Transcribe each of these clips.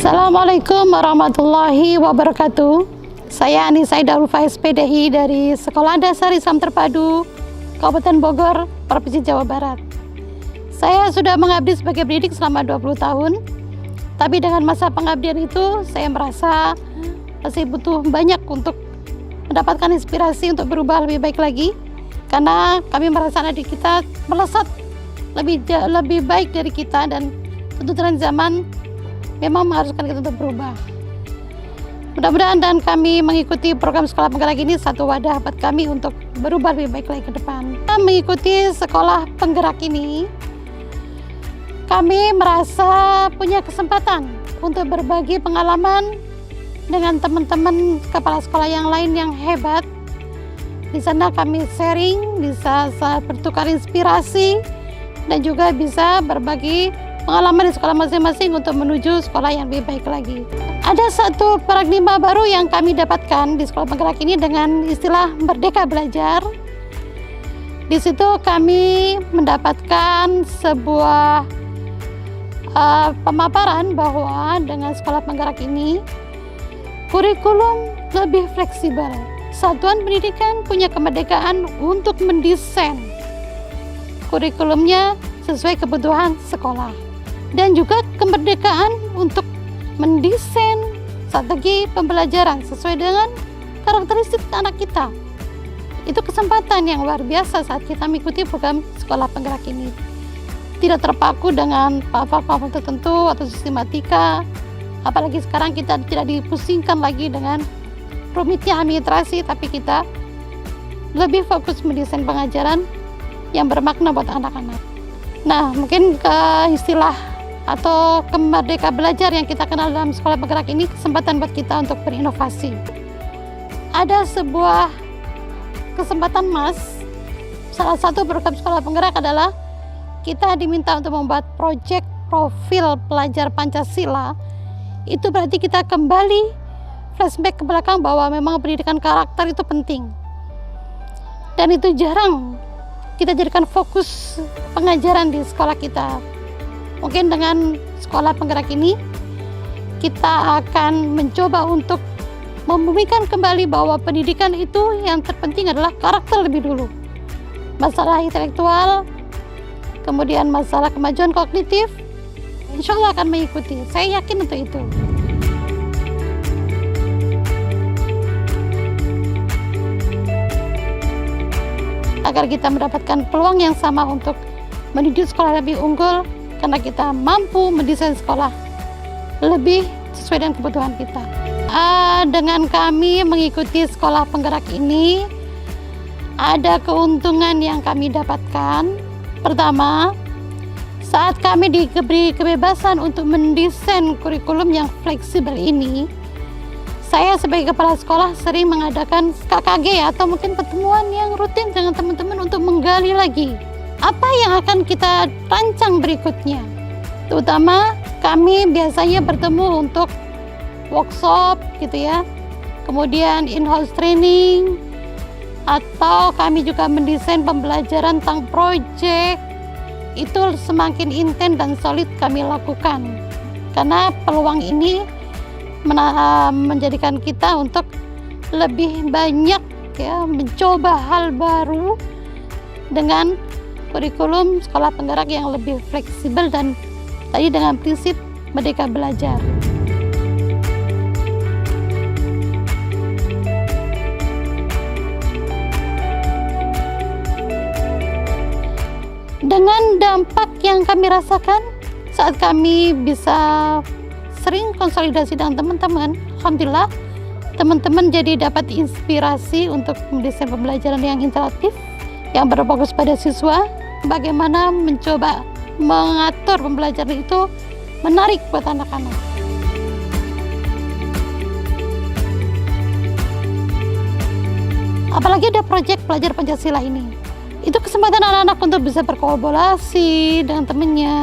Assalamualaikum warahmatullahi wabarakatuh. Saya Anissa Idarul Faiz PDI dari Sekolah Dasar Islam Terpadu Kabupaten Bogor, Provinsi Jawa Barat. Saya sudah mengabdi sebagai pendidik selama 20 tahun. Tapi dengan masa pengabdian itu saya merasa masih butuh banyak untuk mendapatkan inspirasi untuk berubah lebih baik lagi. Karena kami merasa adik kita melesat lebih baik dari kita, dan tuntutan zaman memang mengharuskan kita untuk berubah. Mudah-mudahan dan kami mengikuti program sekolah penggerak ini satu wadah buat kami untuk berubah lebih baik lagi ke depan. Kita mengikuti sekolah penggerak ini, kami merasa punya kesempatan untuk berbagi pengalaman dengan teman-teman kepala sekolah yang lain yang hebat. Di sana kami sharing, bisa bertukar inspirasi, dan juga bisa berbagi pengalaman di sekolah masing-masing untuk menuju sekolah yang lebih baik lagi. Ada satu paradigma baru yang kami dapatkan di sekolah penggerak ini dengan istilah Merdeka Belajar. Di situ kami mendapatkan sebuah pemaparan bahwa dengan sekolah penggerak ini kurikulum lebih fleksibel. Satuan pendidikan punya kemerdekaan untuk mendesain kurikulumnya sesuai kebutuhan sekolah, dan juga kemerdekaan untuk mendesain strategi pembelajaran sesuai dengan karakteristik anak kita. Itu kesempatan yang luar biasa saat kita mengikuti program sekolah penggerak ini. Tidak terpaku dengan paham-paham tertentu atau sistematika, apalagi sekarang kita tidak dipusingkan lagi dengan rumitnya administrasi, tapi kita lebih fokus mendesain pengajaran yang bermakna buat anak-anak. Nah, mungkin ke istilah atau Merdeka Belajar yang kita kenal dalam sekolah penggerak ini kesempatan buat kita untuk berinovasi. Ada sebuah kesempatan emas. Salah satu program sekolah penggerak adalah kita diminta untuk membuat proyek profil pelajar Pancasila. Itu berarti kita kembali flashback ke belakang bahwa memang pendidikan karakter itu penting. Dan itu jarang kita jadikan fokus pengajaran di sekolah kita. Mungkin dengan sekolah penggerak ini kita akan mencoba untuk membumikan kembali bahwa pendidikan itu yang terpenting adalah karakter lebih dulu. Masalah intelektual, kemudian masalah kemajuan kognitif, insya Allah akan mengikuti. Saya yakin untuk itu. Agar kita mendapatkan peluang yang sama untuk menuju sekolah lebih unggul, karena kita mampu mendesain sekolah lebih sesuai dengan kebutuhan kita. Dengan kami mengikuti sekolah penggerak ini, ada keuntungan yang kami dapatkan. Pertama, saat kami diberi kebebasan untuk mendesain kurikulum yang fleksibel ini, saya sebagai kepala sekolah sering mengadakan KKG atau mungkin pertemuan yang rutin dengan teman-teman untuk menggali lagi apa yang akan kita rancang berikutnya. Terutama kami biasanya bertemu untuk workshop gitu ya, kemudian in-house training, atau kami juga mendesain pembelajaran tentang project. Itu semakin intens dan solid kami lakukan, karena peluang ini menjadikan kita untuk lebih banyak ya mencoba hal baru dengan kurikulum sekolah penggerak yang lebih fleksibel dan tadi dengan prinsip Merdeka Belajar. Dengan dampak yang kami rasakan saat kami bisa sering konsolidasi dengan teman-teman, alhamdulillah teman-teman jadi dapat inspirasi untuk mendesain pembelajaran yang interaktif, yang berfokus pada siswa, bagaimana mencoba mengatur pembelajaran itu menarik buat anak-anak. Apalagi ada proyek pelajar Pancasila ini, itu kesempatan anak-anak untuk bisa berkolaborasi dengan temannya,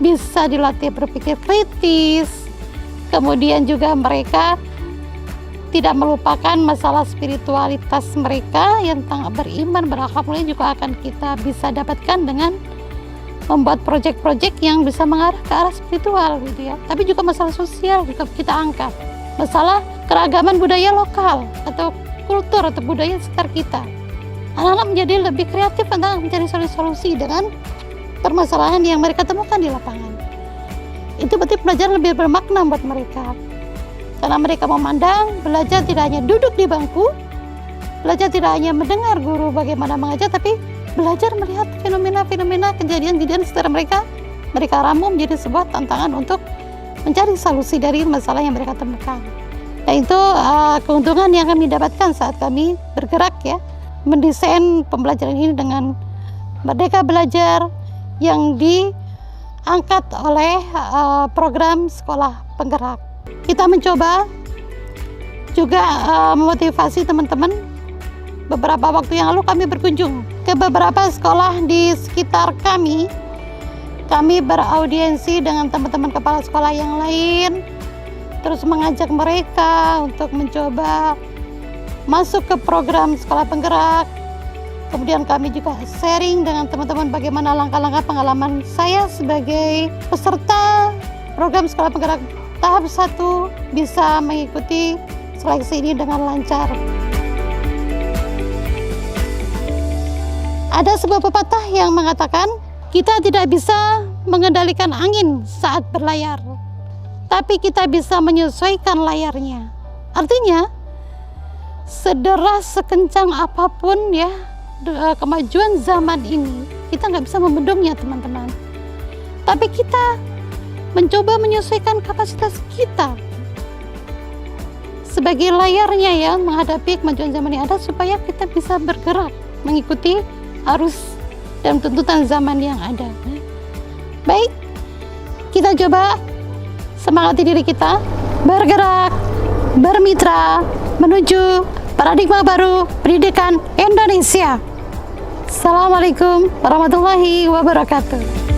bisa dilatih berpikir kritis, kemudian juga mereka tidak melupakan masalah spiritualitas mereka yang tentang beriman, berakhlak mulia juga akan kita bisa dapatkan dengan membuat proyek-proyek yang bisa mengarah ke arah spiritual gitu ya. Tapi juga masalah sosial juga kita angkat. Masalah keragaman budaya lokal atau kultur atau budaya sekitar kita. Anak-anak menjadi lebih kreatif tentang mencari solusi dengan permasalahan yang mereka temukan di lapangan. Itu berarti pelajaran lebih bermakna buat mereka. Karena mereka memandang belajar tidak hanya duduk di bangku, belajar tidak hanya mendengar guru bagaimana mengajar, tapi belajar melihat fenomena-fenomena kejadian-kejadian sekitar mereka. Mereka ramu menjadi sebuah tantangan untuk mencari solusi dari masalah yang mereka temukan. Nah itu keuntungan yang kami dapatkan saat kami bergerak ya, mendesain pembelajaran ini dengan Merdeka Belajar yang diangkat oleh program sekolah penggerak. Kita mencoba juga memotivasi teman-teman. Beberapa waktu yang lalu kami berkunjung ke beberapa sekolah di sekitar kami. Kami beraudiensi dengan teman-teman kepala sekolah yang lain, terus mengajak mereka untuk mencoba masuk ke program sekolah penggerak. Kemudian kami juga sharing dengan teman-teman bagaimana langkah-langkah pengalaman saya sebagai peserta program sekolah penggerak tahap 1 bisa mengikuti seleksi ini dengan lancar. Ada sebuah pepatah yang mengatakan kita tidak bisa mengendalikan angin saat berlayar, tapi kita bisa menyesuaikan layarnya. Artinya sederas sekencang apapun ya kemajuan zaman ini, kita nggak bisa membendungnya teman-teman. Tapi kita mencoba menyesuaikan kapasitas kita sebagai layarnya ya menghadapi kemajuan zaman yang ada, supaya kita bisa bergerak mengikuti arus dan tuntutan zaman yang ada. Baik, kita coba semangati diri kita bergerak, bermitra menuju paradigma baru pendidikan Indonesia. Assalamualaikum warahmatullahi wabarakatuh.